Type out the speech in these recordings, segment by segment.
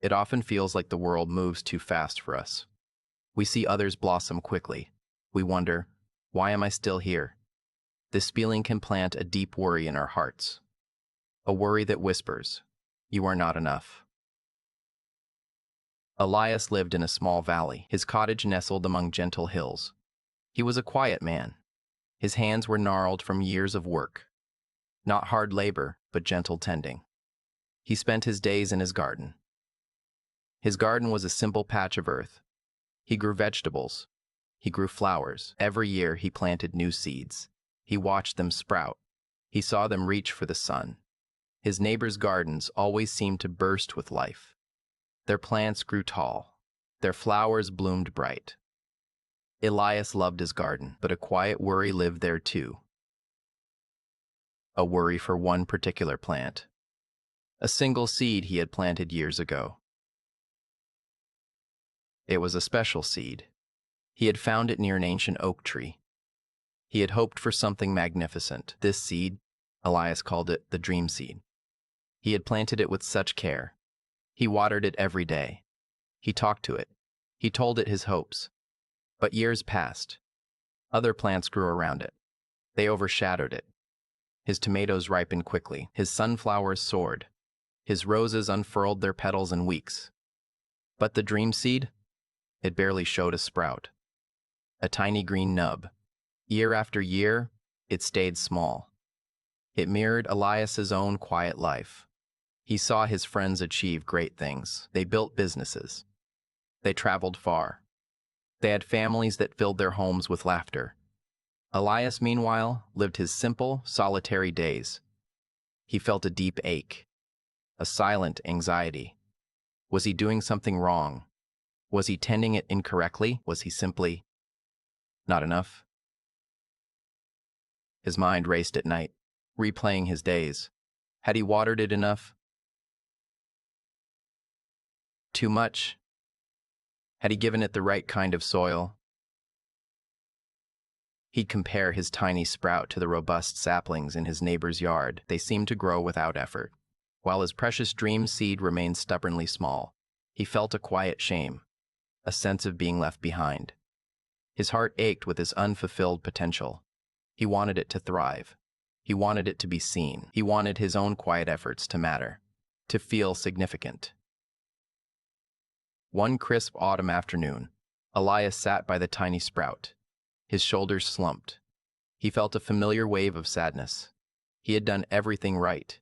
It often feels like the world moves too fast for us. We see others blossom quickly. We wonder, why am I still here? This feeling can plant a deep worry in our hearts. A worry that whispers, you are not enough. Elias lived in a small valley, his cottage nestled among gentle hills. He was a quiet man. His hands were gnarled from years of work. Not hard labor, but gentle tending. He spent his days in his garden. His garden was a simple patch of earth. He grew vegetables. He grew flowers. Every year he planted new seeds. He watched them sprout. He saw them reach for the sun. His neighbors' gardens always seemed to burst with life. Their plants grew tall. Their flowers bloomed bright. Elias loved his garden, but a quiet worry lived there too. A worry for one particular plant. A single seed he had planted years ago. It was a special seed. He had found it near an ancient oak tree. He had hoped for something magnificent. This seed, Elias called it the dream seed. He had planted it with such care. He watered it every day. He talked to it. He told it his hopes. But years passed. Other plants grew around it. They overshadowed it. His tomatoes ripened quickly. His sunflowers soared. His roses unfurled their petals in weeks. But the dream seed? It barely showed a sprout. A tiny green nub. Year after year, it stayed small. It mirrored Elias's own quiet life. He saw his friends achieve great things. They built businesses. They traveled far. They had families that filled their homes with laughter. Elias, meanwhile, lived his simple, solitary days. He felt a deep ache, a silent anxiety. Was he doing something wrong? Was he tending it incorrectly? Was he simply not enough? His mind raced at night, replaying his days. Had he watered it enough? Too much? Had he given it the right kind of soil? He'd compare his tiny sprout to the robust saplings in his neighbor's yard. They seemed to grow without effort. While his precious dream seed remained stubbornly small, he felt a quiet shame, a sense of being left behind. His heart ached with his unfulfilled potential. He wanted it to thrive. He wanted it to be seen. He wanted his own quiet efforts to matter, to feel significant. One crisp autumn afternoon, Elias sat by the tiny sprout. His shoulders slumped. He felt a familiar wave of sadness. He had done everything right,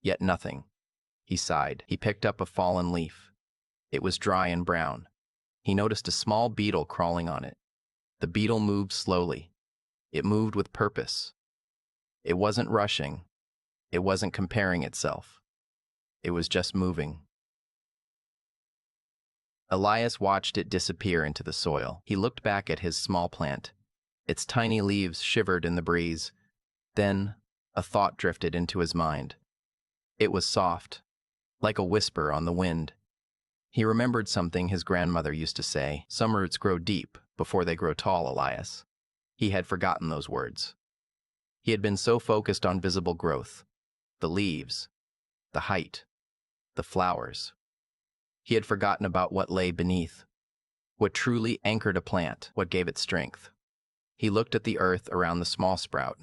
yet nothing. He sighed. He picked up a fallen leaf. It was dry and brown. He noticed a small beetle crawling on it. The beetle moved slowly. It moved with purpose. It wasn't rushing. It wasn't comparing itself. It was just moving. Elias watched it disappear into the soil. He looked back at his small plant. Its tiny leaves shivered in the breeze. Then, a thought drifted into his mind. It was soft, like a whisper on the wind. He remembered something his grandmother used to say, "Some roots grow deep before they grow tall, Elias." He had forgotten those words. He had been so focused on visible growth, the leaves, the height, the flowers. He had forgotten about what lay beneath, what truly anchored a plant, what gave it strength. He looked at the earth around the small sprout.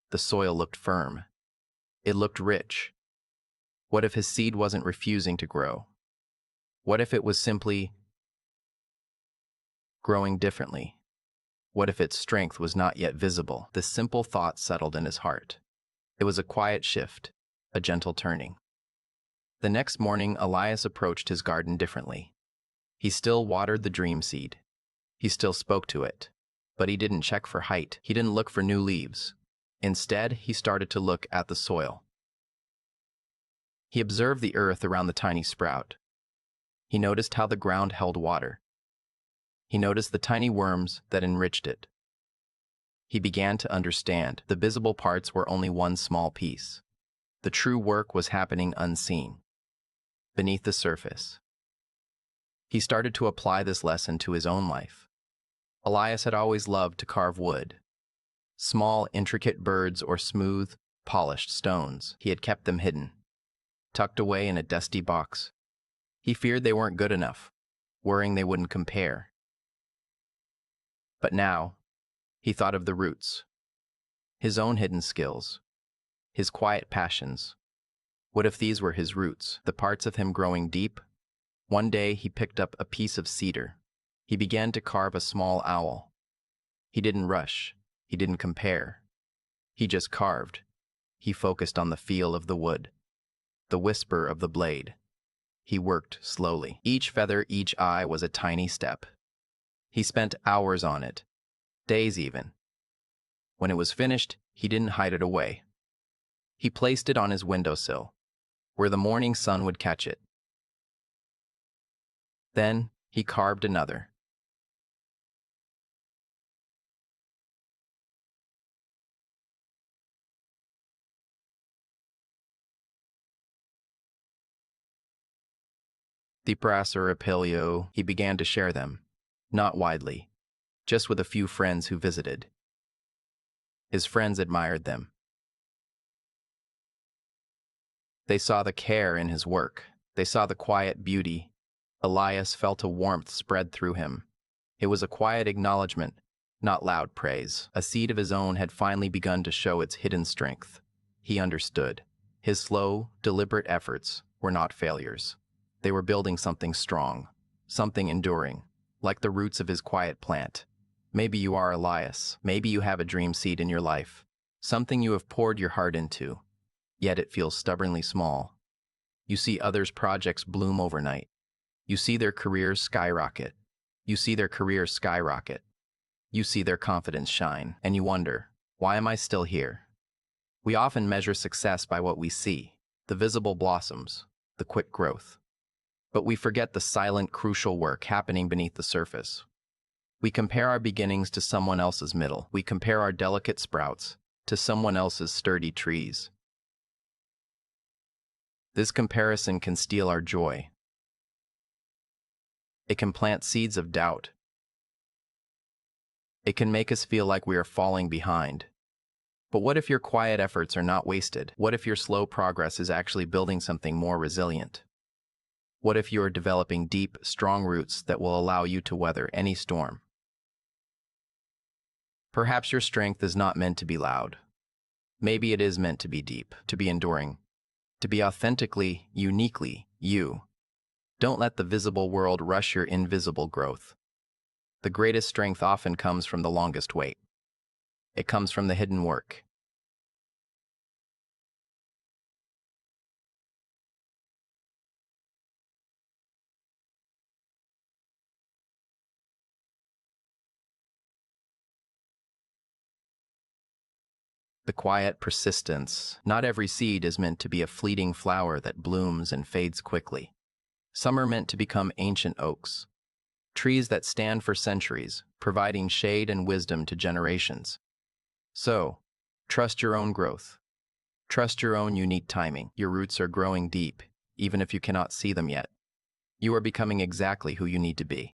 The soil looked firm. It looked rich. What if his seed wasn't refusing to grow? What if it was simply growing differently? What if its strength was not yet visible? This simple thought settled in his heart. It was a quiet shift, a gentle turning. The next morning, Elias approached his garden differently. He still watered the dream seed. He still spoke to it. But he didn't check for height. He didn't look for new leaves. Instead, he started to look at the soil. He observed the earth around the tiny sprout. He noticed how the ground held water. He noticed the tiny worms that enriched it. He began to understand the visible parts were only one small piece. The true work was happening unseen, beneath the surface. He started to apply this lesson to his own life. Elias had always loved to carve wood. Small, intricate birds or smooth, polished stones. He had kept them hidden, tucked away in a dusty box. He feared they weren't good enough, worrying they wouldn't compare. But now, he thought of the roots, his own hidden skills, his quiet passions. What if these were his roots, the parts of him growing deep? One day he picked up a piece of cedar. He began to carve a small owl. He didn't rush. He didn't compare. He just carved. He focused on the feel of the wood, the whisper of the blade. He worked slowly. Each feather, each eye was a tiny step. He spent hours on it, days even. When it was finished, he didn't hide it away. He placed it on his windowsill, where the morning sun would catch it. Then he carved another. The Prasar Apilio, he began to share them, not widely, just with a few friends who visited. His friends admired them. They saw the care in his work. They saw the quiet beauty. Elias felt a warmth spread through him. It was a quiet acknowledgement, not loud praise. A seed of his own had finally begun to show its hidden strength. He understood. His slow, deliberate efforts were not failures. They were building something strong, something enduring, like the roots of his quiet plant. Maybe you are Elias. Maybe you have a dream seed in your life, something you have poured your heart into, yet it feels stubbornly small. You see others' projects bloom overnight. You see their careers skyrocket. You see their careers skyrocket. You see their confidence shine, and you wonder, why am I still here? We often measure success by what we see, the visible blossoms, the quick growth. But we forget the silent, crucial work happening beneath the surface. We compare our beginnings to someone else's middle. We compare our delicate sprouts to someone else's sturdy trees. This comparison can steal our joy. It can plant seeds of doubt. It can make us feel like we are falling behind. But what if your quiet efforts are not wasted? What if your slow progress is actually building something more resilient? What if you are developing deep, strong roots that will allow you to weather any storm? Perhaps your strength is not meant to be loud. Maybe it is meant to be deep, to be enduring, to be authentically, uniquely you. Don't let the visible world rush your invisible growth. The greatest strength often comes from the longest wait. It comes from the hidden work. The quiet persistence. Not every seed is meant to be a fleeting flower that blooms and fades quickly. Some are meant to become ancient oaks, trees that stand for centuries, providing shade and wisdom to generations. So, trust your own growth. Trust your own unique timing. Your roots are growing deep, even if you cannot see them yet. You are becoming exactly who you need to be.